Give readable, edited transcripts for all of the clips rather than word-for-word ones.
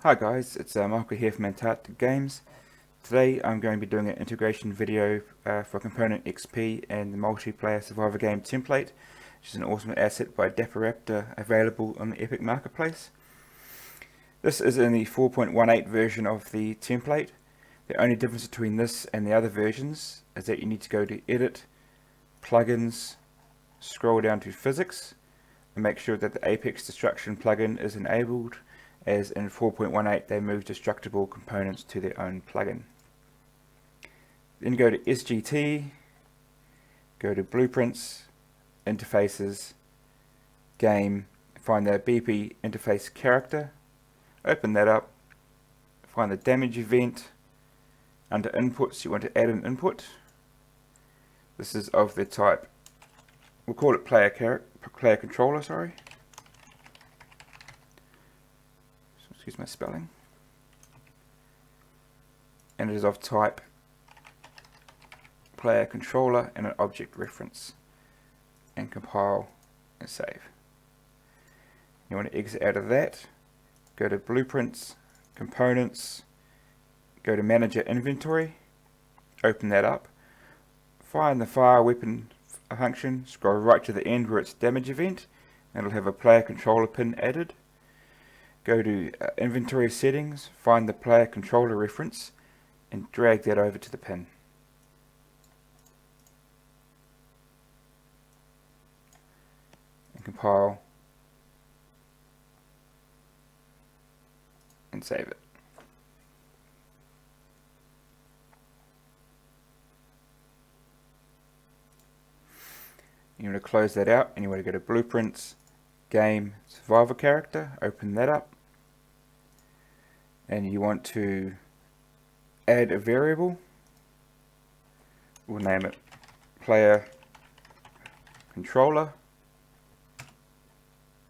Hi guys, it's Michael here from Antarctic Games. Today I'm going to be doing an integration video for Component XP and the Multiplayer Survival Game Template, which is an awesome asset by Dapper Raptor available on the Epic Marketplace. This is in the 4.18 version of the template. The only difference between this and the other versions is that you need to go to Edit, Plugins, scroll down to Physics, and make sure that the Apex Destruction plugin is enabled, as in 4.18 they move destructible components to their own plugin. Then go to SGT, go to Blueprints, Interfaces, Game, find the BP interface character, open that up, find the damage event. Under inputs you want to add an input. This is of the type, we'll call it player controller, sorry. Excuse my spelling. And it is of type player controller and an object reference. And compile and save. You want to exit out of that. Go to Blueprints, Components, go to Manager Inventory, open that up. Find the fire weapon function, scroll right to the end where it's damage event, and it'll have a player controller pin added. Go to Inventory Settings, find the player controller reference, and drag that over to the pin. And compile and save it. You want to close that out and you want to go to Blueprints, Game, Survival Character, open that up. And you want to add a variable. We'll name it player controller,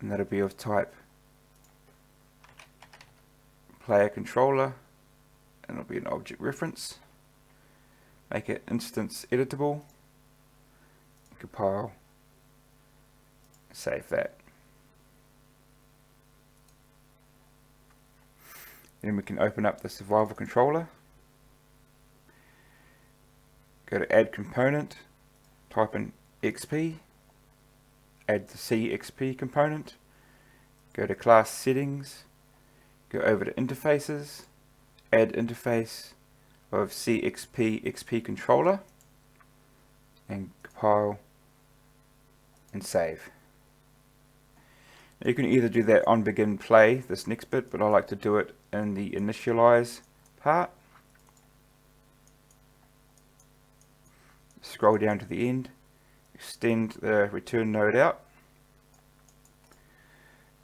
and that'll be of type player controller, and it'll be an object reference. Make it instance editable, compile, save that. Then we can open up the survival controller, go to add component, type in XP, add the CXP component, go to class settings, go over to interfaces, add interface of CXP XP controller, and compile and save. You can either do that on begin play, this next bit, but I like to do it in the initialize part. Scroll down to the end, extend the return node out,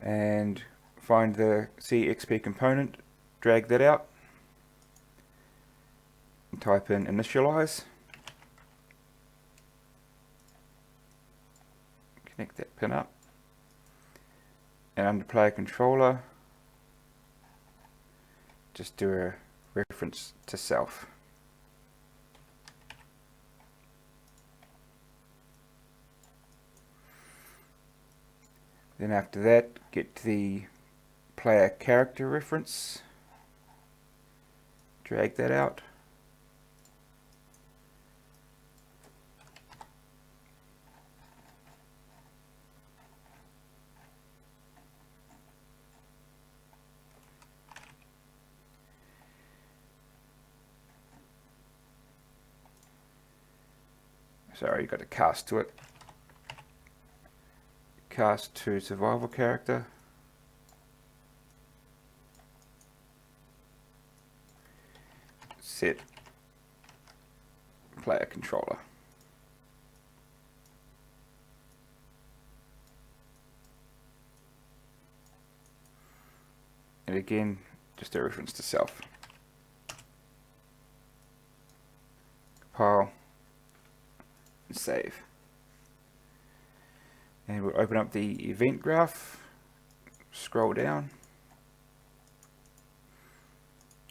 and find the CXP component, drag that out, and type in initialize. Connect that pin up. And under player controller, just do a reference to self. Then after that, get to the player character reference, drag that out. Sorry, you got to cast to it. Cast to survival character. Set player controller. And again, just a reference to self. Compile. Save. And we'll open up the event graph, scroll down,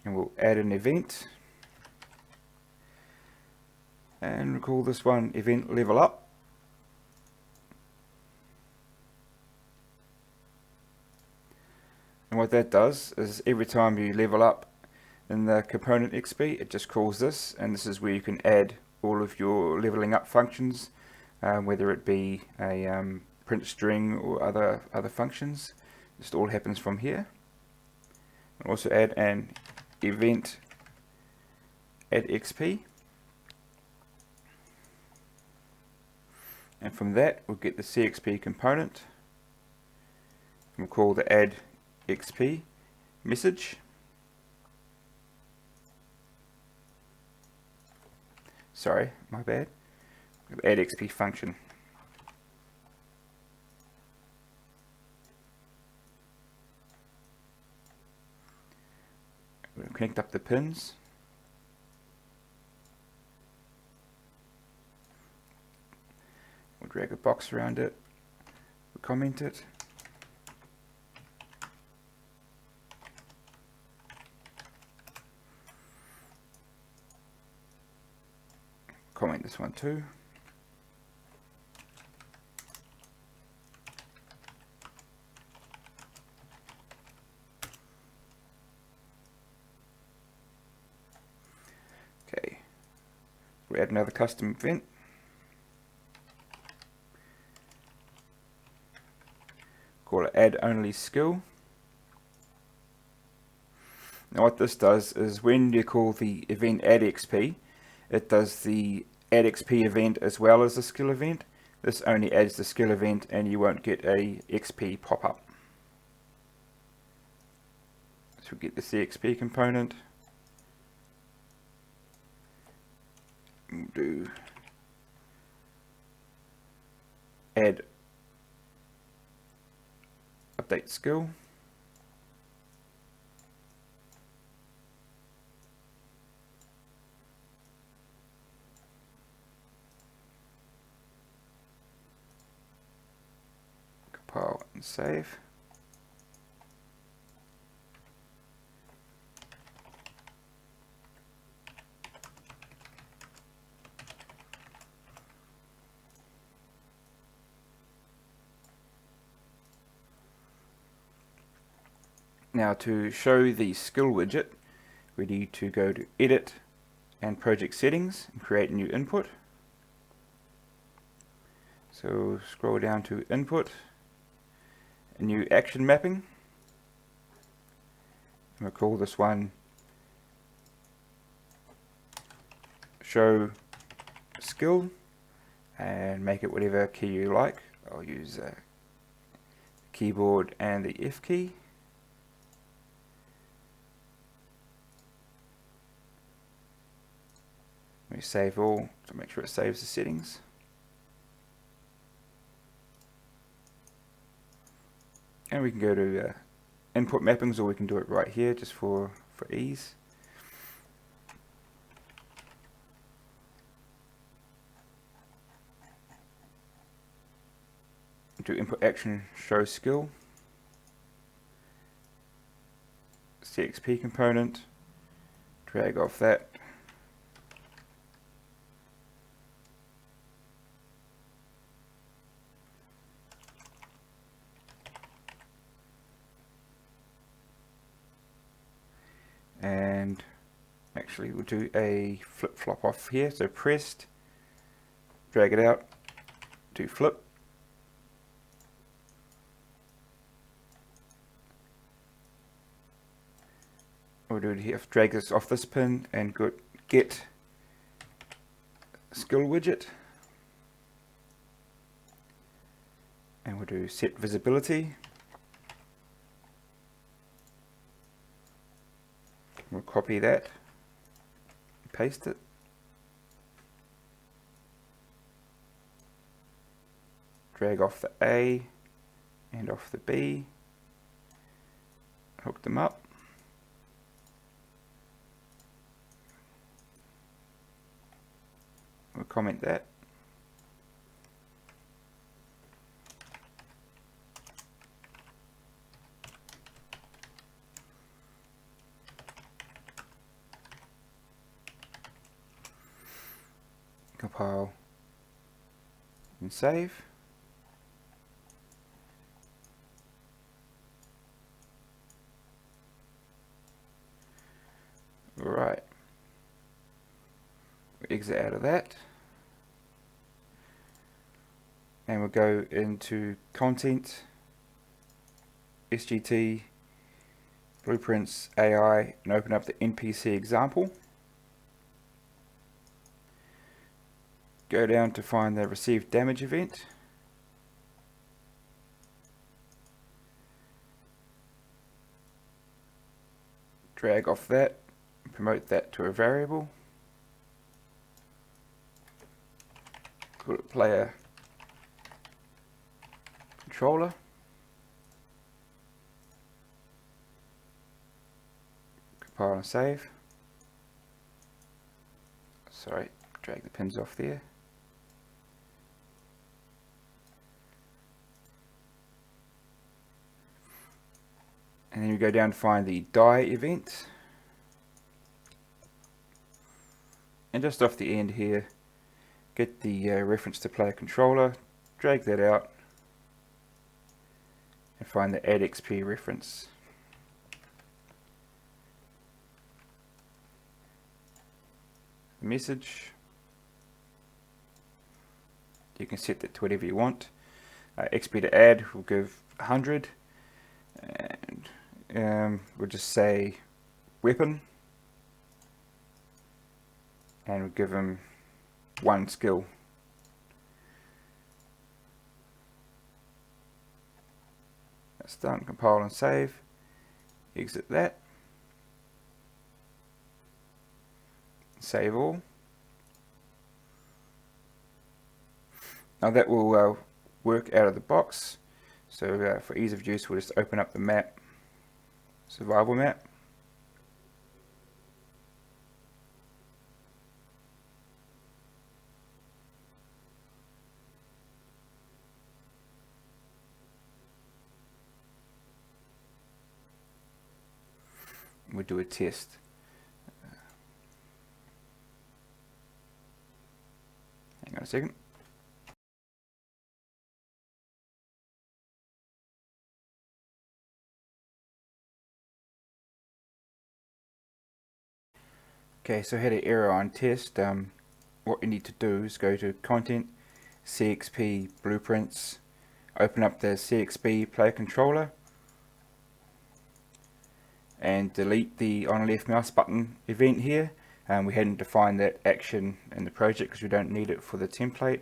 and we'll add an event, and we'll call this one event level up. And what that does is every time you level up in the component XP, it just calls this, and this is where you can add all of your leveling up functions, whether it be a print string or other functions. Just all happens from here. And also add an event add XP, and from that we'll get the CXP component. We'll call the add XP message. Sorry, my bad. The add XP function. We'll connect up the pins. We'll drag a box around it. We'll comment it. Comment this one too. Okay, we'll add another custom event. Call it add only skill. Now what this does is when you call the event add XP, it does the add XP event as well as the skill event. This only adds the skill event and you won't get a XP pop-up. So we'll get the CXP component. We'll do add update skill. Compile and save. Now to show the skill widget, we need to go to Edit and Project Settings and create a new input. So scroll down to Input, a new action mapping, and we'll call this one Show Skill and make it whatever key you like. I'll use keyboard and the F key. We save all to make sure it saves the settings. And we can go to input mappings, or we can do it right here just for ease. Do input action show skill, CXP component, drag off that. And actually we'll do a flip-flop off here, so pressed, drag it out, do flip, we'll do it here, drag this off this pin and go get skill widget, and we'll do set visibility. We'll copy that, paste it, drag off the A and off the B, hook them up, we'll comment that, compile and save. exit out of that. And we'll go into Content, MSGT, Blueprints, AI, and open up the NPC example. Go down to find the received damage event. Drag off that, promote that to a variable. Call it player controller. Compile and save. Sorry, drag the pins off there. And then you go down to find the die event. And just off the end here, get the reference to player controller, drag that out, and find the add XP reference. The message, you can set that to whatever you want. XP to add, we'll give 100, and we'll just say weapon, and we'll give him 1 skill. That's done. Compile and save. Exit that. Save all. Now that will work out of the box. So for ease of use, we'll just open up the map, survival map. We'll do a test. Hang on a second. Okay, so I had an error on test. What you need to do is go to Content, CXP, Blueprints, open up the CXP player controller, and delete the on left mouse button event here. We hadn't defined that action in the project because we don't need it for the template.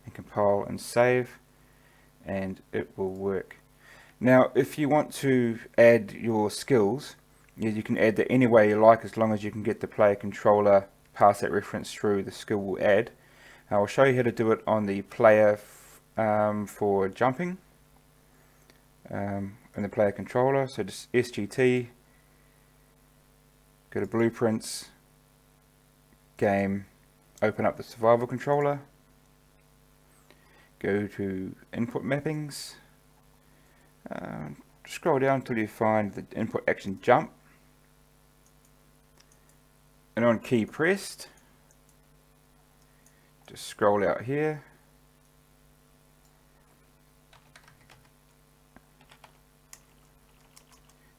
And compile and save, and it will work. Now if you want to add your skills, you can add that any way you like, as long as you can get the player controller pass that reference through, the skill will add. I'll show you how to do it on the player for jumping in the player controller. So just SGT, go to Blueprints, Game, open up the survival controller, go to Input Mappings, scroll down until you find the input action jump, and on key pressed, just scroll out here,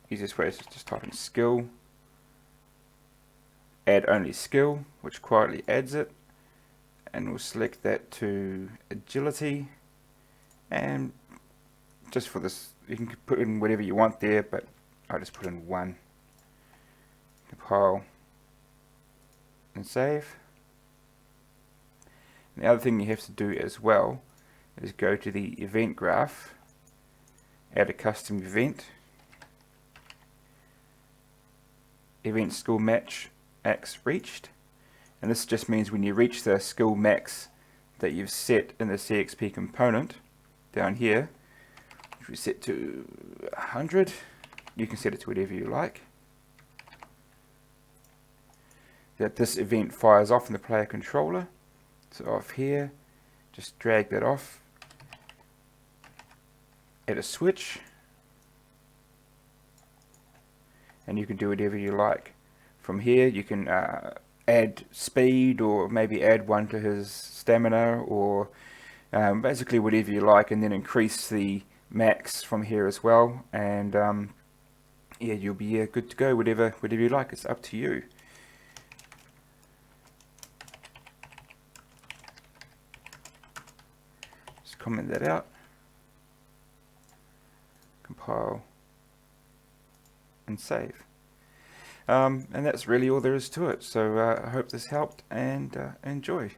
easiest way is just type in skill, add only skill, which quietly adds it, and we'll select that to agility, and just for this you can put in whatever you want there, but I'll just put in 1. Compile and save. And the other thing you have to do as well is go to the event graph, add a custom event, event skill max reached, and this just means when you reach the skill max that you've set in the CXP component down here, which we set to 100, you can set it to whatever you like, that this event fires off in the player controller. So off here, just drag that off, add a switch, and you can do whatever you like. From here you can add speed, or maybe add 1 to his stamina, or basically whatever you like, and then increase the max from here as well, and yeah, you'll be good to go, whatever you like. It's up to you. comment that out, compile, and save. And that's really all there is to it. So I hope this helped, and enjoy.